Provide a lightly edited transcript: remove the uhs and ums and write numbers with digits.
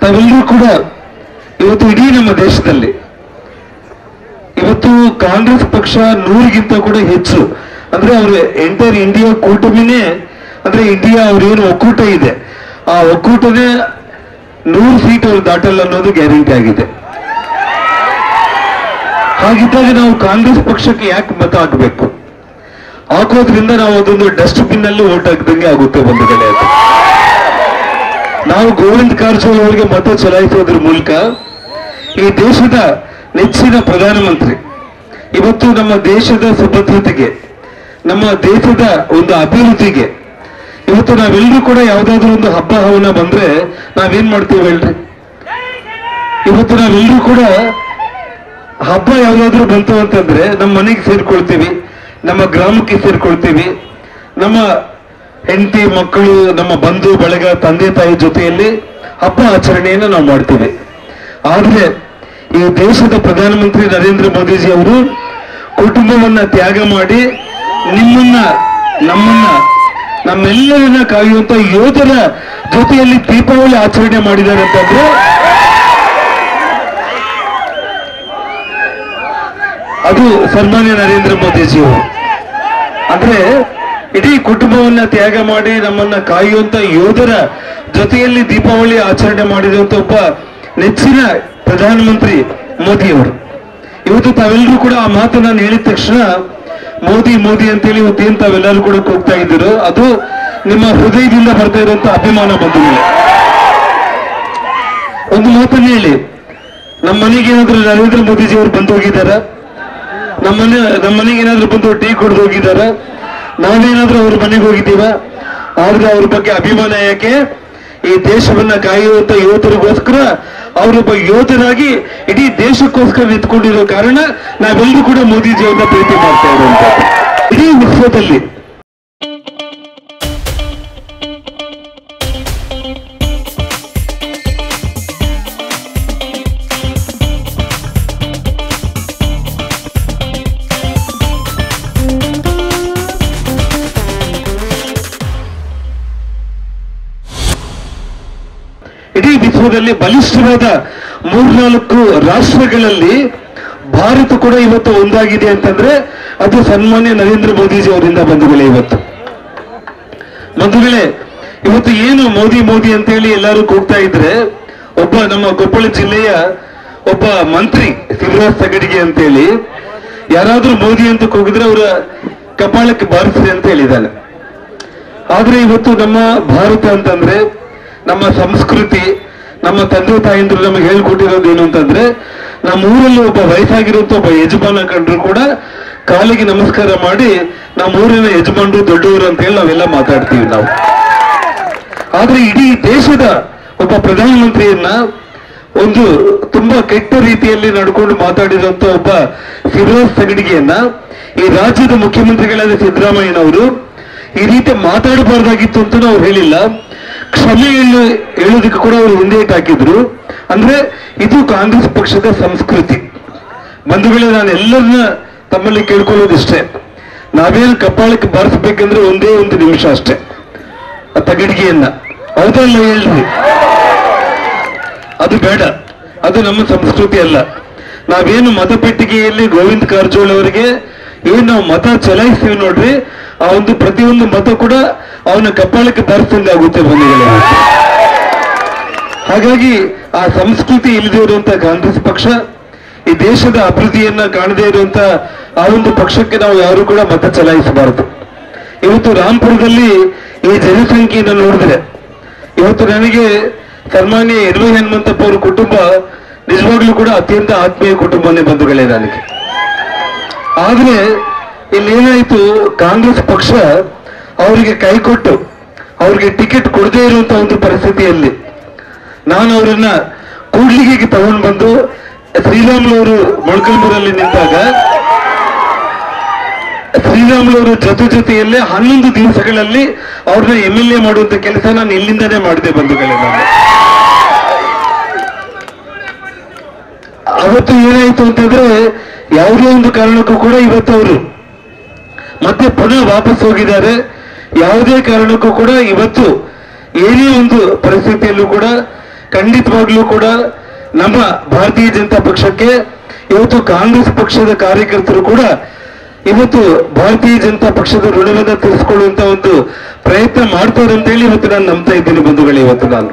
ತಾವೆಲ್ಲರೂ ಕೂಡ ಇವತ್ತು ಇಡೀ ನಮ್ಮ ದೇಶದಲ್ಲಿ ಇವತ್ತು ಕಾಂಗ್ರೆಸ್ ಪಕ್ಷ 100ಗಿಂತ ಕೂಡ ಹೆಚ್ಚು, ಅಂದ್ರೆ ಅವ್ರ ಎಂಟೈರ್ ಇಂಡಿಯಾ ಕೂಟಮಿನೇ, ಅಂದ್ರೆ ಇಂಡಿಯಾ ಅವ್ರೇನು ಒಕ್ಕೂಟ ಇದೆ ಆ ಒಕ್ಕೂಟನೇ 100 ಸೀಟ್ ಅವ್ರು ದಾಟಲ್ಲ ಅನ್ನೋದು ಗ್ಯಾರಂಟಿ ಆಗಿದೆ. ಹಾಗಿದ್ದಾಗ ನಾವು ಕಾಂಗ್ರೆಸ್ ಪಕ್ಷಕ್ಕೆ ಯಾಕೆ ಮತ ಹಾಕಬೇಕು? ಹಾಕೋದ್ರಿಂದ ನಾವು ಅದೊಂದು ಡಸ್ಟ್ ಬಿನ್ ಅಲ್ಲಿ ಓಟ್ ಹಾಕಿದಂಗೆ ಆಗುತ್ತೆ ಬಂಧುಗಳೇ. ಅದು ನಾವು ಗೋವಿಂದ ಕಾರಜೋಳ ಅವರಿಗೆ ಮತ ಚಲಾಯಿಸೋದ್ರ ಮೂಲಕ ಈ ದೇಶದ ನೆಚ್ಚಿನ ಪ್ರಧಾನಮಂತ್ರಿ ಇವತ್ತು ನಮ್ಮ ದೇಶದ ಸುಭದ್ರತೆಗೆ, ನಮ್ಮ ದೇಶದ ಒಂದು ಅಭಿವೃದ್ಧಿಗೆ, ಇವತ್ತು ನಾವೆಲ್ಲರೂ ಕೂಡ ಯಾವ್ದಾದ್ರು ಒಂದು ಹಬ್ಬ ಹವನ ಬಂದ್ರೆ ನಾವೇನ್ ಮಾಡ್ತೀವಿ ಹೇಳ್ರಿ? ಇವತ್ತು ನಾವೆಲ್ಲರೂ ಕೂಡ ಹಬ್ಬ ಯಾವ್ದಾದ್ರು ಬಂತು ಅಂತಂದ್ರೆ ನಮ್ಮ ಮನೆಗೆ ಸೇರ್ಕೊಳ್ತೀವಿ, ನಮ್ಮ ಗ್ರಾಮಕ್ಕೆ ಸೇರ್ಕೊಳ್ತೀವಿ, ನಮ್ಮ ಹೆಂಡತಿ ಮಕ್ಕಳು, ನಮ್ಮ ಬಂಧು ಬಳಗ, ತಂದೆ ತಾಯಿ ಜೊತೆಯಲ್ಲಿ ಹಬ್ಬ ಆಚರಣೆಯನ್ನು ನಾವು ಮಾಡ್ತೀವಿ. ಆದ್ರೆ ಈ ದೇಶದ ಪ್ರಧಾನಮಂತ್ರಿ ನರೇಂದ್ರ ಮೋದಿಜಿ ಅವರು ಕುಟುಂಬವನ್ನ ತ್ಯಾಗ ಮಾಡಿ ನಿಮ್ಮನ್ನ, ನಮ್ಮನ್ನ, ನಮ್ಮೆಲ್ಲರನ್ನ ಕಾಯುವಂತ ಯೋಧರ ಜೊತೆಯಲ್ಲಿ ದೀಪಾವಳಿ ಆಚರಣೆ ಮಾಡಿದ್ದಾರೆ ಅಂತಂದ್ರೆ ಅದು ಸನ್ಮಾನ್ಯ ನರೇಂದ್ರ ಮೋದಿಜಿ ಅವರು. ಅಂದ್ರೆ ಇಡೀ ಕುಟುಂಬವನ್ನ ತ್ಯಾಗ ಮಾಡಿ ನಮ್ಮನ್ನ ಕಾಯುವಂತ ಯೋಧರ ಜೊತೆಯಲ್ಲಿ ದೀಪಾವಳಿ ಆಚರಣೆ ಮಾಡಿರುವಂತ ಒಬ್ಬ ನೆಚ್ಚಿನ ಪ್ರಧಾನಮಂತ್ರಿ ಮೋದಿಯವರು. ಇವತ್ತು ತಾವೆಲ್ಲರೂ ಕೂಡ ಆ ಮಾತು ನಾನು ಹೇಳಿದ ತಕ್ಷಣ ಮೋದಿ ಮೋದಿ ಅಂತೇಳಿ ಇವತ್ತೇನು ತಾವೆಲ್ಲರೂ ಕೂಡ ಕೂಗ್ತಾ ಇದ್ದೀರೋ ಅದು ನಿಮ್ಮ ಹೃದಯದಿಂದ ಬರ್ತಾ ಇರುವಂತ ಅಭಿಮಾನ ಬಂಧುಗಳೇ. ಒಂದು ಮಾತನ್ನ ಹೇಳಿ, ನಮ್ಮ ಮನೆಗೆ ಏನಾದ್ರೂ ನರೇಂದ್ರ ಮೋದಿಜಿ ಅವರು ಬಂದು ಹೋಗಿದ್ದಾರ? ನಮ್ಮ ಮನೆಗೆ ಏನಾದ್ರೂ ಬಂದು ಟೀ ಕೊಡ್ದು ಹೋಗಿದ್ದಾರ? ನಾವೇನಾದ್ರೂ ಅವ್ರ ಮನೆಗೆ ಹೋಗಿದ್ದೀವ? ಆದ್ರೆ ಅವ್ರ ಬಗ್ಗೆ ಅಭಿಮಾನ ಯಾಕೆ? ಈ ದೇಶವನ್ನ ಕಾಯುವಂತ ಯೋಧರಿಗೋಸ್ಕರ ಅವರೊಬ್ಬ ಯೋಧರಾಗಿ ಇಡೀ ದೇಶಕ್ಕೋಸ್ಕರ ನಿಂತ್ಕೊಂಡಿರೋ ಕಾರಣ ನಾವೆಲ್ಲರೂ ಕೂಡ ಮೋದಿಜಿಯವರನ್ನ ಪ್ರೀತಿ ಮಾಡ್ತಾ ಇರುವಂತ ಇಡೀ ವಿಶ್ವದಲ್ಲಿ. ಇಡೀ ವಿಶ್ವದಲ್ಲಿ ಬಲಿಷ್ಠವಾದ 3-4 ರಾಷ್ಟ್ರಗಳಲ್ಲಿ ಭಾರತ ಕೂಡ ಇವತ್ತು ಒಂದಾಗಿದೆ ಅಂತಂದ್ರೆ ಅದು ಸನ್ಮಾನ್ಯ ನರೇಂದ್ರ ಮೋದಿಜಿ ಅವರಿಂದ ಬಂಧುಗಳೇ. ಬಂಧುಗಳೇ, ಇವತ್ತು ಏನು ಮೋದಿ ಮೋದಿ ಅಂತ ಹೇಳಿ ಎಲ್ಲರೂ ಕೂಗ್ತಾ ಇದ್ರೆ, ಒಬ್ಬ ನಮ್ಮ ಕೊಪ್ಪಳ ಜಿಲ್ಲೆಯ ಒಬ್ಬ ಮಂತ್ರಿ ಶಿವರಾಜ್ ತಗಡಿಗೆ ಅಂತೇಳಿ ಯಾರಾದ್ರೂ ಮೋದಿ ಅಂತ ಕೂಗಿದ್ರೆ ಅವರ ಕಪಾಳಕ್ಕೆ ಬಾರಿಸ್ರಿ ಅಂತ ಹೇಳಿದ್ದಾನೆ. ಆದ್ರೆ ಇವತ್ತು ನಮ್ಮ ಭಾರತ ಅಂತಂದ್ರೆ, ನಮ್ಮ ಸಂಸ್ಕೃತಿ, ನಮ್ಮ ತಂದೆ ತಾಯಿಂದ್ರು ನಮಗೆ ಹೇಳ್ಕೊಟ್ಟಿರೋದು ಏನು ಅಂತಂದ್ರೆ, ನಮ್ಮ ಊರಲ್ಲಿ ಒಬ್ಬ ವಯಸ್ಸಾಗಿರುವಂತ ಒಬ್ಬ ಯಜಮಾನ ಕಂಡ್ರು ಕೂಡ ಕಾಲಿಗೆ ನಮಸ್ಕಾರ ಮಾಡಿ ನಮ್ಮ ಊರಿನ ಯಜಮಾನರು ದೊಡ್ಡವರು ಅಂತ ಹೇಳಿ ನಾವೆಲ್ಲ ಮಾತಾಡ್ತೀವಿ ನಾವು. ಆದ್ರೆ ಇಡೀ ದೇಶದ ಒಬ್ಬ ಪ್ರಧಾನಮಂತ್ರಿಯನ್ನ ಒಂದು ತುಂಬಾ ಕೆಟ್ಟ ರೀತಿಯಲ್ಲಿ ನಡ್ಕೊಂಡು ಮಾತಾಡಿರುವಂತ ಒಬ್ಬ ಶಿವರಾಜ್ ತಗಡಿಗೆಯನ್ನ ಈ ರಾಜ್ಯದ ಮುಖ್ಯಮಂತ್ರಿಗಳಾದ ಸಿದ್ದರಾಮಯ್ಯನವರು ಈ ರೀತಿ ಮಾತಾಡಬಾರ್ದಾಗಿತ್ತು ಅಂತ ಅವ್ರು ಹೇಳಿಲ್ಲ. ಕ್ಷಮೆ ಹೇಳೋದಕ್ಕೆ ಕೂಡ ಅವರು ಹಿಂದೇಟ್ ಹಾಕಿದ್ರು. ಅಂದ್ರೆ ಇದು ಕಾಂಗ್ರೆಸ್ ಪಕ್ಷದ ಸಂಸ್ಕೃತಿ. ಬಂಧುಗಳೇ, ನಾನು ಎಲ್ಲರನ್ನ ತಮ್ಮಲ್ಲಿ ಕೇಳ್ಕೊಳ್ಳೋದಿಷ್ಟೇ, ನಾವೇನು ಕಪಾಳಕ್ಕೆ ಬಾರಿಸ್ಬೇಕಂದ್ರೆ ಒಂದೇ ಒಂದು ನಿಮಿಷ ಅಷ್ಟೇ ಆ ತಗಡಿಗೆಯನ್ನ. ಹೌದಲ್ಲ ಹೇಳ್ರಿ? ಅದು ಬೇಡ, ಅದು ನಮ್ಮ ಸಂಸ್ಕೃತಿ ಅಲ್ಲ. ನಾವೇನು ಮತಪೆಟ್ಟಿಗೆಯಲ್ಲಿ ಗೋವಿಂದ ಕಾರಜೋಳ ಅವರಿಗೆ ಏನು ನಾವು ಮತ ಚಲಾಯಿಸ್ತೀವಿ ನೋಡ್ರಿ, ಆ ಒಂದು ಪ್ರತಿಯೊಂದು ಮತ ಕೂಡ ಅವನ ಕಪಾಳಕ್ಕೆ ಬಾರಿಸಂಗಾಗುತ್ತೆ ಬಂಧುಗಳೇ. ಹಾಗಾಗಿ ಆ ಸಂಸ್ಕೃತಿ ಇಲ್ಲದೆ ಇರುವಂತ ಕಾಂಗ್ರೆಸ್ ಪಕ್ಷ, ಈ ದೇಶದ ಅಭಿವೃದ್ಧಿಯನ್ನ ಕಾಣದೇ ಇರುವಂತ ಆ ಒಂದು ಪಕ್ಷಕ್ಕೆ ನಾವು ಯಾರು ಕೂಡ ಮತ ಚಲಾಯಿಸಬಾರದು. ಇವತ್ತು ರಾಂಪುರದಲ್ಲಿ ಈ ಜನಸಂಖ್ಯೆಯನ್ನು ನೋಡಿದ್ರೆ ಇವತ್ತು ನನಗೆ ಸನ್ಮಾನ್ಯ ಯದುವೀರ್ ಹನುಮಂತಪ್ಪ ಅವರ ಕುಟುಂಬ ನಿಜವಾಗ್ಲೂ ಕೂಡ ಅತ್ಯಂತ ಆತ್ಮೀಯ ಕುಟುಂಬನೇ ಬಂಧುಗಳೇ ನನಗೆ. ಆದ್ರೆ ಇಲ್ಲೇನಾಯ್ತು, ಕಾಂಗ್ರೆಸ್ ಪಕ್ಷ ಅವರಿಗೆ ಕೈ ಕೊಟ್ಟು ಅವ್ರಿಗೆ ಟಿಕೆಟ್ ಕೊಡದೇ ಇರುವಂತ ಒಂದು ಪರಿಸ್ಥಿತಿಯಲ್ಲಿ ನಾನು ಅವರನ್ನ ಕೂಡ್ಲಿಗೆ ತಗೊಂಡು ಬಂದು ಶ್ರೀರಾಮುಲವರು ಮೊಳಕಲ್ಮೂರಲ್ಲಿ ನಿಂತಾಗ ಶ್ರೀರಾಮುಲವರು ಜೊತೆಯಲ್ಲೇ 11 ದಿವಸಗಳಲ್ಲಿ ಅವ್ರನ್ನ MLA ಮಾಡುವಂತ ಕೆಲಸ ನಾನು ಇಲ್ಲಿಂದಾನೇ ಮಾಡಿದೆ ಬಂಧುಗಳೇ. ನಾನು ಅವತ್ತು ಏನಾಯ್ತು ಅಂತಂದ್ರೆ ಯಾವುದೇ ಒಂದು ಕಾರಣಕ್ಕೂ ಕೂಡ ಇವತ್ತು ಅವರು ಮತ್ತೆ ಪುನಃ ವಾಪಸ್ ಹೋಗಿದ್ದಾರೆ. ಯಾವುದೇ ಕಾರಣಕ್ಕೂ ಕೂಡ ಇವತ್ತು ಏನೇ ಒಂದು ಪರಿಸ್ಥಿತಿಯಲ್ಲೂ ಕೂಡ ಖಂಡಿತವಾಗ್ಲೂ ಕೂಡ ನಮ್ಮ ಭಾರತೀಯ ಜನತಾ ಪಕ್ಷಕ್ಕೆ ಇವತ್ತು ಕಾಂಗ್ರೆಸ್ ಪಕ್ಷದ ಕಾರ್ಯಕರ್ತರು ಕೂಡ ಇವತ್ತು ಭಾರತೀಯ ಜನತಾ ಪಕ್ಷದ ಋಣವನ್ನು ತೀರಿಸಿಕೊಳ್ಳುವಂತ ಒಂದು ಪ್ರಯತ್ನ ಮಾಡ್ತಾರೆ ಅಂತ ಹೇಳಿ ಇವತ್ತು ನಾನು ನಂಬ್ತಾ ಇದ್ದೀನಿ ಬಂಧುಗಳೇ. ಇವತ್ತು ನಾನು